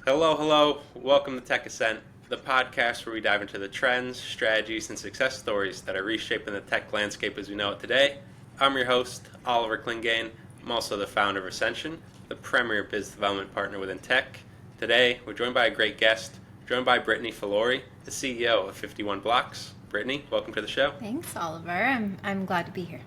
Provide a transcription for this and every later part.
Hello, hello. Welcome to Tech Ascent, the podcast where we dive into the trends, strategies, and success stories that are reshaping the tech landscape as we know it today. I'm your host, Oliver Clingain. I'm also the founder of Ascension, the premier biz development partner within tech. Today, we're joined by a great guest, joined by Brittany Filori, the CEO of 51Blocks. Brittany, welcome to the show. Thanks, Oliver. I'm glad to be here.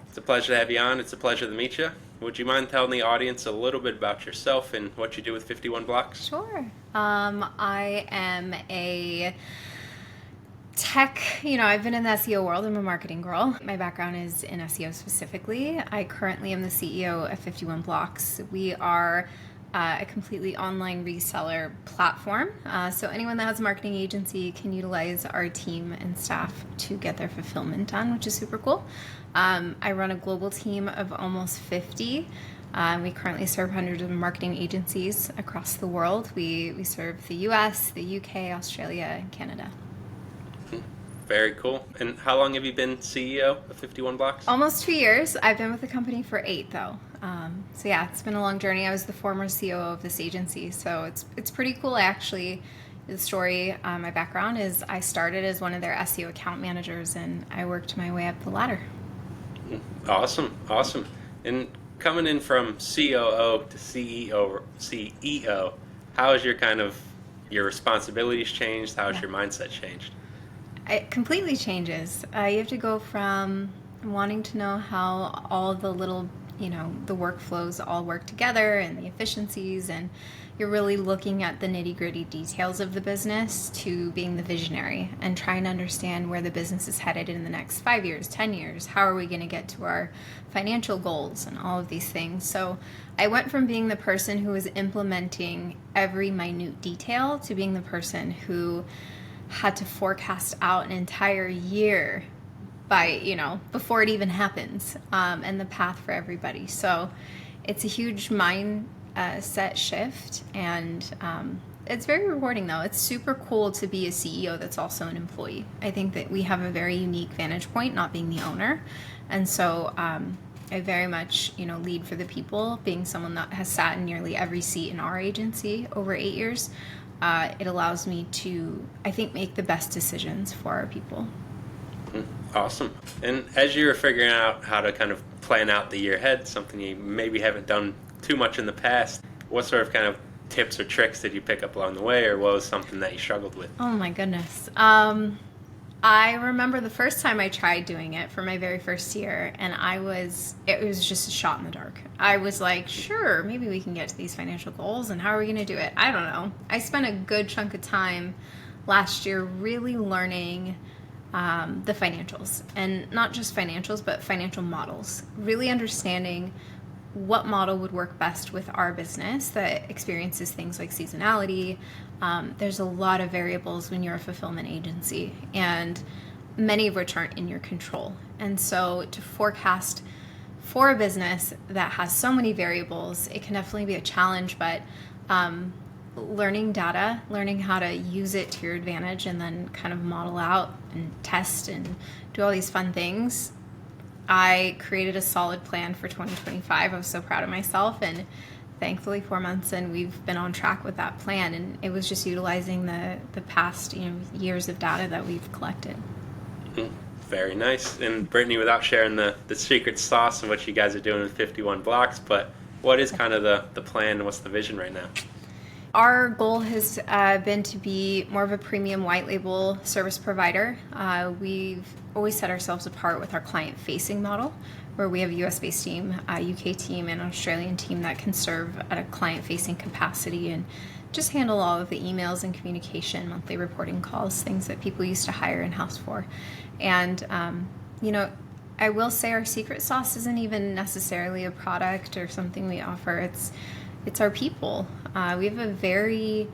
It's a pleasure to have you on. It's a pleasure to meet you. Would you mind telling the audience a little bit about yourself and what you do with 51 Blocks? Sure. I am a tech, I've been in the SEO world. I'm a marketing girl. My background is in SEO specifically. I currently am the CEO of 51 Blocks. We are a completely online reseller platform. So anyone that has a marketing agency can utilize our team and staff to get their fulfillment done, which is super cool. I run a global team of almost 50. We currently serve hundreds of marketing agencies across the world. We serve the US, the UK, Australia, and Canada. Very cool. And how long have you been CEO of 51 Blocks? Almost 2 years. I've been with the company for 8, though. So yeah, it's been a long journey. I was the former COO of this agency, so it's pretty cool. The story, my background is I started as one of their SEO account managers, and I worked my way up the ladder. Awesome. And coming in from COO to CEO, how has your responsibilities changed? How has your mindset changed? It completely changes. You have to go from wanting to know how all the little, the workflows all work together and the efficiencies, and you're really looking at the nitty-gritty details of the business, to being the visionary and trying to understand where the business is headed in the next 5 years, 10 years. How are we going to get to our financial goals and all of these things? So I went from being the person who was implementing every minute detail to being the person who had to forecast out an entire year by, before it even happens, and the path for everybody. So it's a huge mindset shift, and it's very rewarding, though. It's super cool to be a CEO that's also an employee. I think that we have a very unique vantage point, not being the owner. And so I very much, lead for the people, being someone that has sat in nearly every seat in our agency over 8 years. It allows me to, I think, make the best decisions for our people. Awesome. And as you were figuring out how to kind of plan out the year ahead, something you maybe haven't done too much in the past, what sort of kind of tips or tricks did you pick up along the way, or what was something that you struggled with? Oh my goodness. I remember the first time I tried doing it for my very first year, and it was just a shot in the dark. I was like, sure, maybe we can get to these financial goals, and how are we going to do it? I don't know. I spent a good chunk of time last year really learning the financials, and not just financials, but financial models, really understanding what model would work best with our business that experiences things like seasonality. There's a lot of variables when you're a fulfillment agency, and many of which aren't in your control. And so to forecast for a business that has so many variables, it can definitely be a challenge, but learning data, learning how to use it to your advantage, and then kind of model out and test and do all these fun things. I created a solid plan for 2025. I was so proud of myself, and thankfully 4 months in, we've been on track with that plan, and it was just utilizing the past years of data that we've collected. Very nice. And Brittany, without sharing the secret sauce of what you guys are doing with 51 Blocks, but what is kind of the plan and what's the vision right now? Our goal has been to be more of a premium white label service provider. We've always set ourselves apart with our client-facing model, where we have a US-based team, a UK team, and an Australian team that can serve at a client-facing capacity and just handle all of the emails and communication, monthly reporting calls, things that people used to hire in-house for. And, I will say our secret sauce isn't even necessarily a product or something we offer. It's our people. We have a very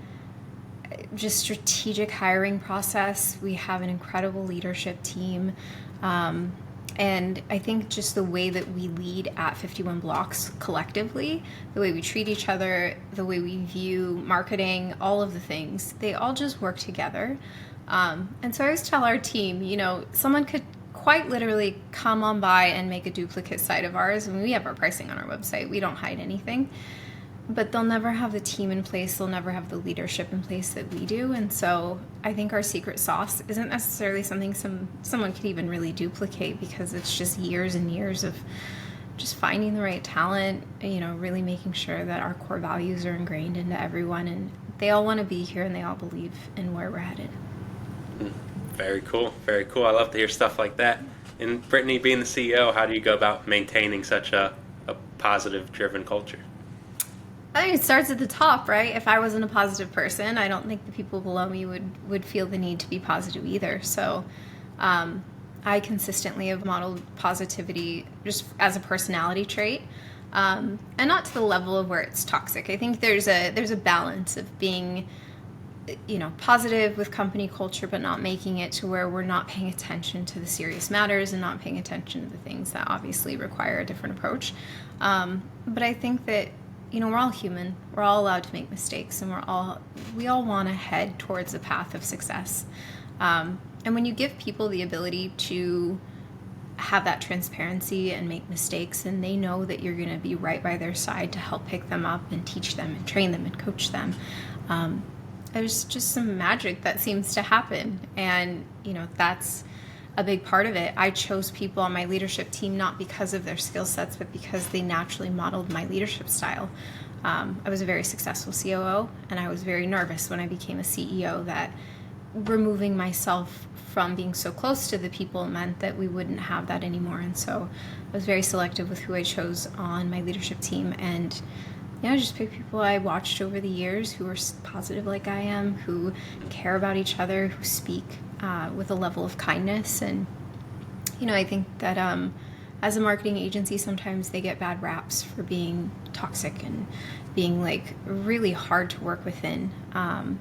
just strategic hiring process. We have an incredible leadership team. And I think just the way that we lead at 51 Blocks collectively, the way we treat each other, the way we view marketing, all of the things, they all just work together. And so I always tell our team, someone could quite literally come on by and make a duplicate site of ours. I mean, we have our pricing on our website. We don't hide anything. but they'll never have the team in place. They'll never have the leadership in place that we do. And so I think our secret sauce isn't necessarily something someone could even really duplicate, because it's just years and years of just finding the right talent, really making sure that our core values are ingrained into everyone and they all want to be here and they all believe in where we're headed. Very cool. Very cool. I love to hear stuff like that. And Brittany, being the CEO, how do you go about maintaining such a positive, driven culture? I think it starts at the top, right? If I wasn't a positive person, I don't think the people below me would feel the need to be positive either. So I consistently have modeled positivity just as a personality trait, and not to the level of where it's toxic. I think there's a balance of being positive with company culture, but not making it to where we're not paying attention to the serious matters and not paying attention to the things that obviously require a different approach. But I think that we're all human. We're all allowed to make mistakes, and we all want to head towards a path of success. And when you give people the ability to have that transparency and make mistakes, and they know that you're going to be right by their side to help pick them up and teach them and train them and coach them, there's just some magic that seems to happen. And that's a big part of it. I chose people on my leadership team not because of their skill sets, but because they naturally modeled my leadership style. I was a very successful COO, and I was very nervous when I became a CEO that removing myself from being so close to the people meant that we wouldn't have that anymore. And so I was very selective with who I chose on my leadership team, and just pick people I watched over the years who are positive like I am, who care about each other, who speak with a level of kindness. And I think that as a marketing agency, sometimes they get bad raps for being toxic and being really hard to work within,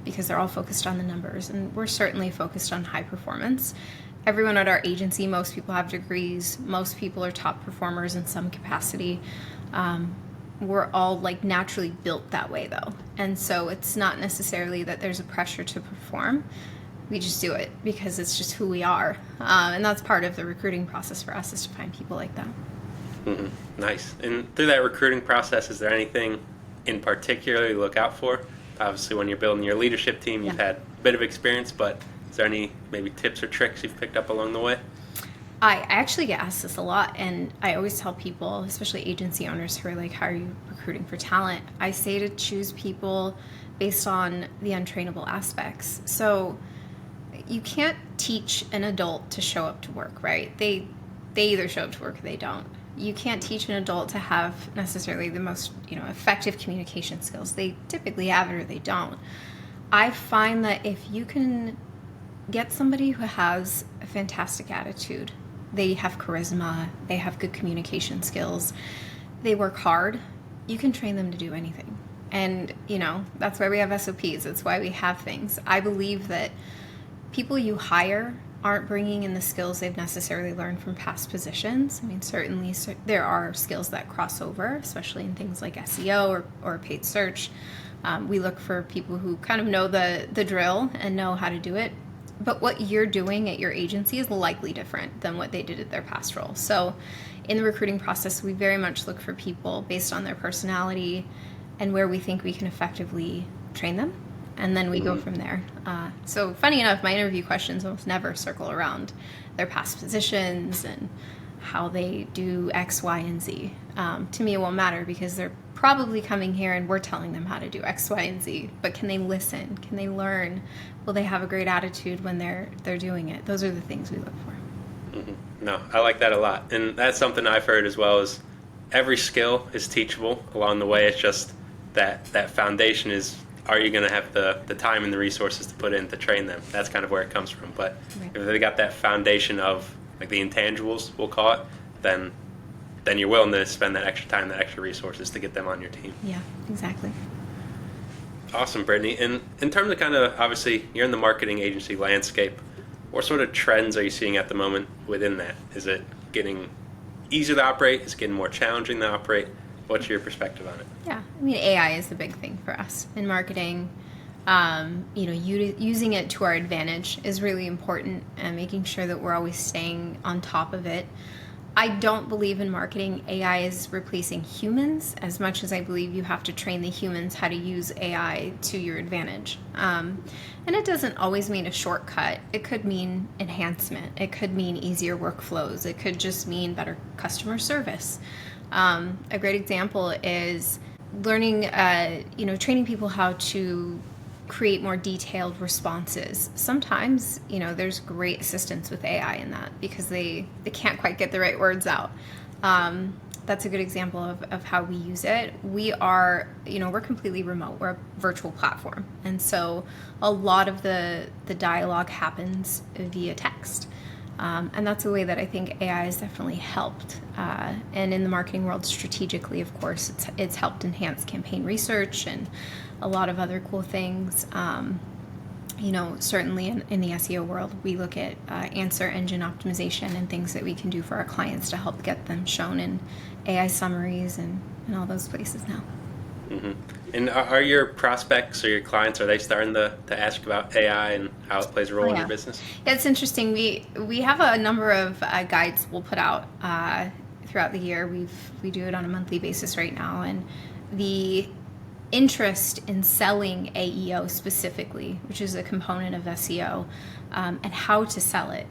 because they're all focused on the numbers, and we're certainly focused on high performance. Everyone at our agency, most people have degrees, most people are top performers in some capacity. We're all naturally built that way though, and so it's not necessarily that there's a pressure to perform. We just do it because it's just who we are, and that's part of the recruiting process for us, is to find people like that. Mm-hmm. Nice. And through that recruiting process, is there anything in particular you look out for? Obviously, when you're building your leadership team, you've had a bit of experience, but is there any maybe tips or tricks you've picked up along the way? I actually get asked this a lot, and I always tell people, especially agency owners who are like, how are you recruiting for talent? I say to choose people based on the untrainable aspects. So you can't teach an adult to show up to work, right? They either show up to work or they don't. You can't teach an adult to have necessarily the most effective communication skills. They typically have it or they don't. I find that if you can get somebody who has a fantastic attitude, they have charisma, they have good communication skills, they work hard, you can train them to do anything. And that's why we have SOPs. That's why we have things. I believe that people you hire aren't bringing in the skills they've necessarily learned from past positions. I mean, certainly there are skills that cross over, especially in things like SEO or paid search. We look for people who kind of know the drill and know how to do it. But what you're doing at your agency is likely different than what they did at their past role. So in the recruiting process, we very much look for people based on their personality and where we think we can effectively train them. And then we go from there. So funny enough, my interview questions almost never circle around their past positions and how they do X, Y, and Z. To me, it won't matter because they're probably coming here and we're telling them how to do X, Y, and Z. But can they listen? Can they learn? Will they have a great attitude when they're doing it? Those are the things we look for. Mm-hmm. No, I like that a lot. And that's something I've heard as well, is every skill is teachable along the way. It's just that foundation is, are you going to have the time and the resources to put in to train them? That's kind of where it comes from. But if they got that foundation of the intangibles, we'll call it, then you're willing to spend that extra time, that extra resources to get them on your team. Yeah, exactly. Awesome, Brittany. And in terms of obviously, you're in the marketing agency landscape. What sort of trends are you seeing at the moment within that? Is it getting easier to operate? Is it getting more challenging to operate? What's your perspective on it? Yeah, I mean, AI is the big thing for us in marketing. Using it to our advantage is really important, and making sure that we're always staying on top of it. I don't believe in marketing AI is replacing humans as much as I believe you have to train the humans how to use AI to your advantage. And it doesn't always mean a shortcut. It could mean enhancement. It could mean easier workflows. It could just mean better customer service. A great example is learning, training people how to create more detailed responses. Sometimes, there's great assistance with AI in that because they can't quite get the right words out. That's a good example of how we use it. We are, we're completely remote. We're a virtual platform. And so a lot of the dialogue happens via text. And that's a way that I think AI has definitely helped. And in the marketing world, strategically, of course, it's helped enhance campaign research and a lot of other cool things. Certainly in the SEO world, we look at answer engine optimization and things that we can do for our clients to help get them shown in AI summaries and all those places now. Mm-hmm. And are your prospects or your clients, are they starting to ask about AI and how it plays a role in your business? Yeah, it's interesting. We have a number of guides we'll put out throughout the year. We do it on a monthly basis right now, and the interest in selling AEO specifically, which is a component of SEO, and how to sell it,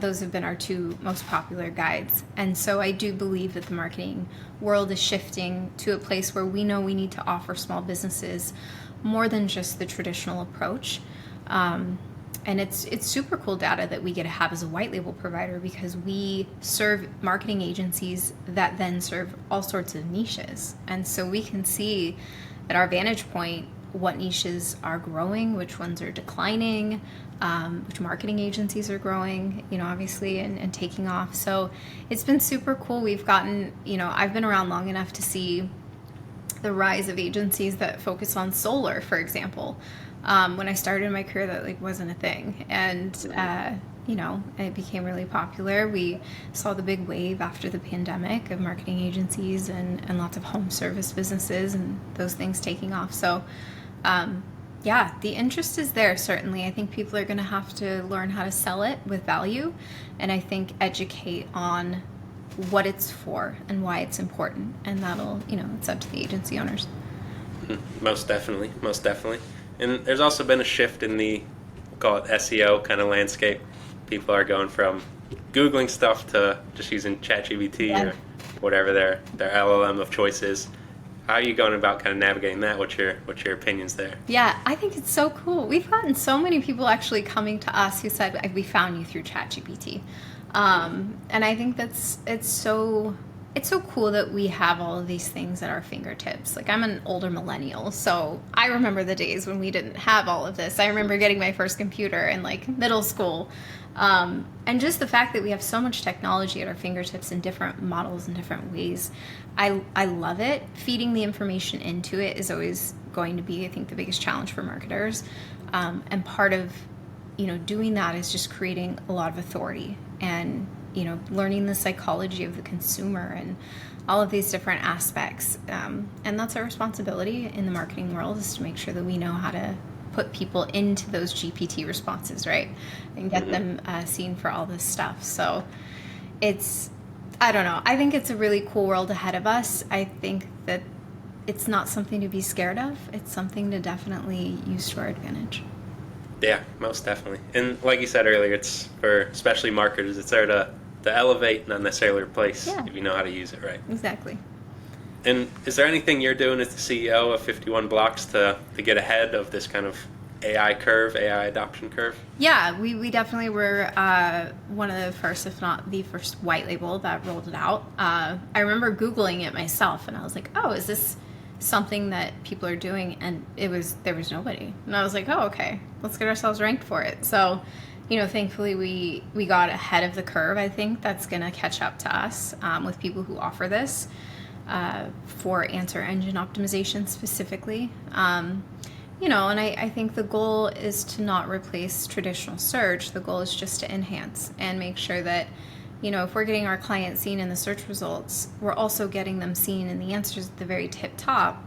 those have been our two most popular guides. And so I do believe that the marketing world is shifting to a place where we know we need to offer small businesses more than just the traditional approach. And it's super cool data that we get to have as a white label provider because we serve marketing agencies that then serve all sorts of niches. And so we can see at our vantage point what niches are growing, which ones are declining, which marketing agencies are growing, obviously, and taking off. So it's been super cool. We've gotten, I've been around long enough to see the rise of agencies that focus on solar, for example. When I started my career, that wasn't a thing. And, it became really popular. We saw the big wave after the pandemic of marketing agencies and lots of home service businesses and those things taking off. So, the interest is there, certainly. I think people are going to have to learn how to sell it with value, and I think educate on what it's for and why it's important. And that'll, it's up to the agency owners. Most definitely. And there's also been a shift in the, we'll call it SEO kind of landscape. People are going from Googling stuff to just using ChatGPT or whatever their LLM of choice is. How are you going about kind of navigating that? What's your opinions there? Yeah, I think it's so cool. We've gotten so many people actually coming to us who said, we found you through ChatGPT. And I think it's so cool that we have all of these things at our fingertips. I'm an older millennial, so I remember the days when we didn't have all of this. I remember getting my first computer in middle school. And just the fact that we have so much technology at our fingertips in different models and different ways, I love it. Feeding the information into it is always going to be, I think, the biggest challenge for marketers. And part of, doing that is just creating a lot of authority and, learning the psychology of the consumer and all of these different aspects. And that's our responsibility in the marketing world, is to make sure that we know how to put people into those GPT responses, right? And get them seen for all this stuff. So I don't know. I think it's a really cool world ahead of us. I think that it's not something to be scared of. It's something to definitely use to our advantage. Yeah, most definitely. And like you said earlier, it's for especially marketers, it's there to elevate, not necessarily replace, if you know how to use it right. Exactly. And is there anything you're doing as the CEO of 51Blocks to get ahead of this kind of AI adoption curve? Yeah, we definitely were one of the first, if not the first, white label that rolled it out. I remember Googling it myself, and I was like, oh, is this something that people are doing? And there was nobody. And I was like, oh, okay, let's get ourselves ranked for it. So, thankfully we got ahead of the curve. I think that's going to catch up to us with people who offer this. For answer engine optimization specifically. And I think the goal is to not replace traditional search. The goal is just to enhance and make sure that, if we're getting our clients seen in the search results, we're also getting them seen in the answers at the very tip top,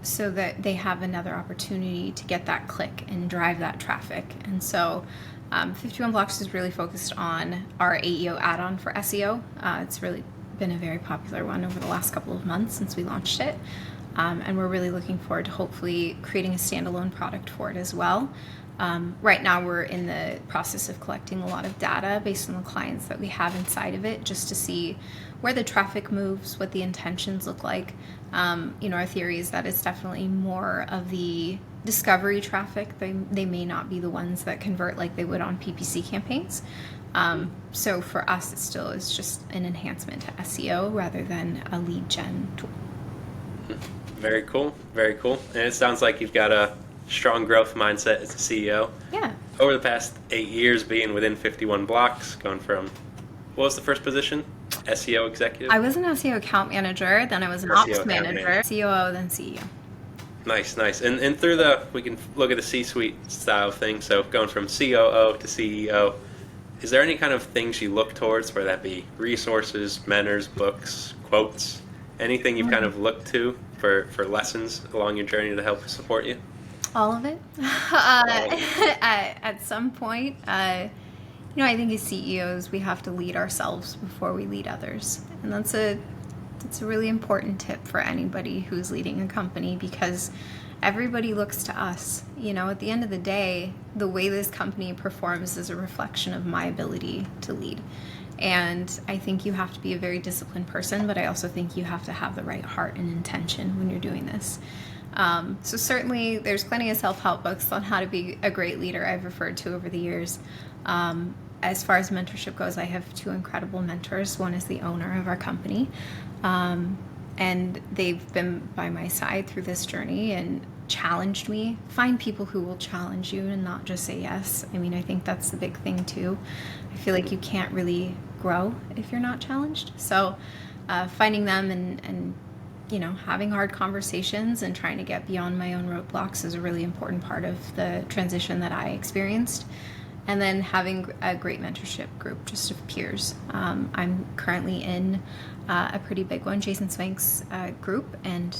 so that they have another opportunity to get that click and drive that traffic. And so 51 Blocks is really focused on our AEO add-on for SEO. It's really been a very popular one over the last couple of months since we launched it. And we're really looking forward to hopefully creating a standalone product for it as well. Right now we're in the process of collecting a lot of data based on the clients that we have inside of it, just to see where the traffic moves, what the intentions look like. Our theory is that it's definitely more of the discovery traffic. They may not be the ones that convert like they would on PPC campaigns. So for us, it still is just an enhancement to SEO rather than a lead gen tool. Very cool, very cool. And it sounds like you've got a strong growth mindset as a CEO. Yeah. Over the past 8 years being within 51 Blocks, going from, what was the first position? SEO executive? I was an SEO account manager, then I was an SEO ops manager, COO, then CEO. Nice. And through we can look at the C-suite style thing, so going from COO to CEO, is there any kind of things you look towards, whether that be resources, mentors, books, quotes, anything you've kind of looked to for lessons along your journey to help support you? All of it. At some point, I think as CEOs, we have to lead ourselves before we lead others. And that's a really important tip for anybody who's leading a company, because everybody looks to us. At the end of the day, the way this company performs is a reflection of my ability to lead. And I think you have to be a very disciplined person, but I also think you have to have the right heart and intention when you're doing this. So certainly there's plenty of self-help books on how to be a great leader I've referred to over the years. As far as mentorship goes, I have 2 incredible mentors. One is the owner of our company, and they've been by my side through this journey and challenged me. Find people who will challenge you and not just say yes. I think that's the big thing too. I feel like you can't really grow if you're not challenged. So finding them and having hard conversations and trying to get beyond my own roadblocks is a really important part of the transition that I experienced. And then having a great mentorship group just of peers. I'm currently in a pretty big one, Jason Swank's group, and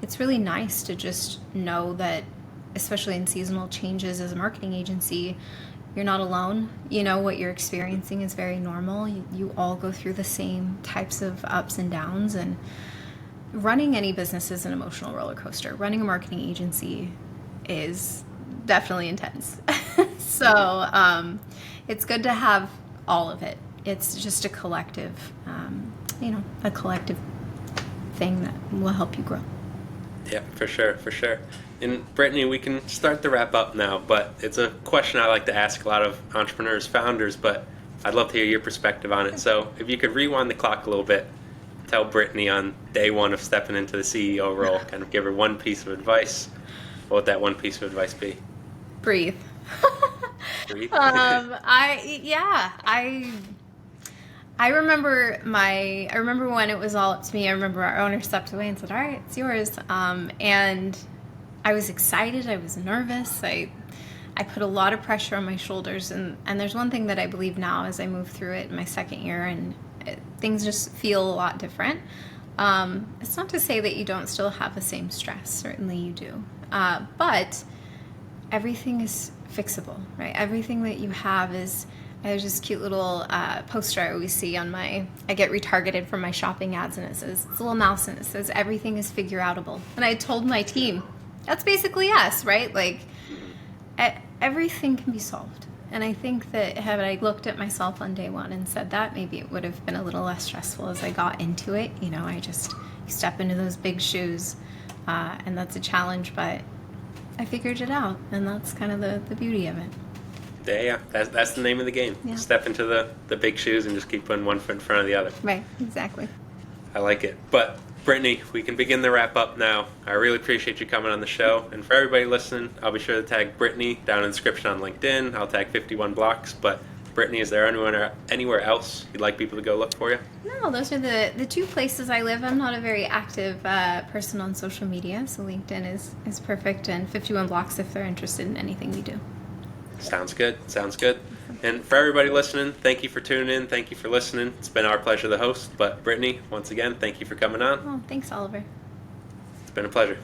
it's really nice to just know that, especially in seasonal changes as a marketing agency, you're not alone. What you're experiencing is very normal. You all go through the same types of ups and downs, and running any business is an emotional roller coaster. Running a marketing agency is definitely intense. So it's good to have all of it. It's just a collective, a collective thing that will help you grow. Yeah, for sure. And Brittany, we can start to wrap up now, but it's a question I like to ask a lot of entrepreneurs, founders, but I'd love to hear your perspective on it. So if you could rewind the clock a little bit, tell Brittany on day 1 of stepping into the CEO role, kind of give her one piece of advice, what would that one piece of advice be? Breathe. Breathe? I remember when it was all up to me. I remember our owner stepped away and said, "All right, it's yours." And I was excited. I was nervous. I put a lot of pressure on my shoulders. And there's one thing that I believe now as I move through it in my second year, and things just feel a lot different. It's not to say that you don't still have the same stress. Certainly you do. But everything is fixable, right? Everything that you have is... There's this cute little poster I always see on I get retargeted from my shopping ads, and it says, it's a little mouse, and it says, everything is figure outable. And I told my team, that's basically us, right? Like, everything can be solved. And I think that had I looked at myself on day 1 and said that, maybe it would have been a little less stressful as I got into it. You step into those big shoes, and that's a challenge, but I figured it out, and that's kind of the beauty of it. Yeah, that's the name of the game. Yeah. Step into the big shoes and just keep putting one foot in front of the other. Right, exactly. I like it. But Brittany, we can begin the wrap up now. I really appreciate you coming on the show. And for everybody listening, I'll be sure to tag Brittany down in the description on LinkedIn. I'll tag 51 Blocks. But Brittany, is there anywhere else you'd like people to go look for you? No, those are the 2 places I live. I'm not a very active person on social media, so LinkedIn is perfect, and 51 Blocks if they're interested in anything we do. Sounds good. And for everybody listening, thank you for tuning in. Thank you for listening. It's been our pleasure to host. But Brittany, once again, thank you for coming on. Oh, thanks, Oliver. It's been a pleasure.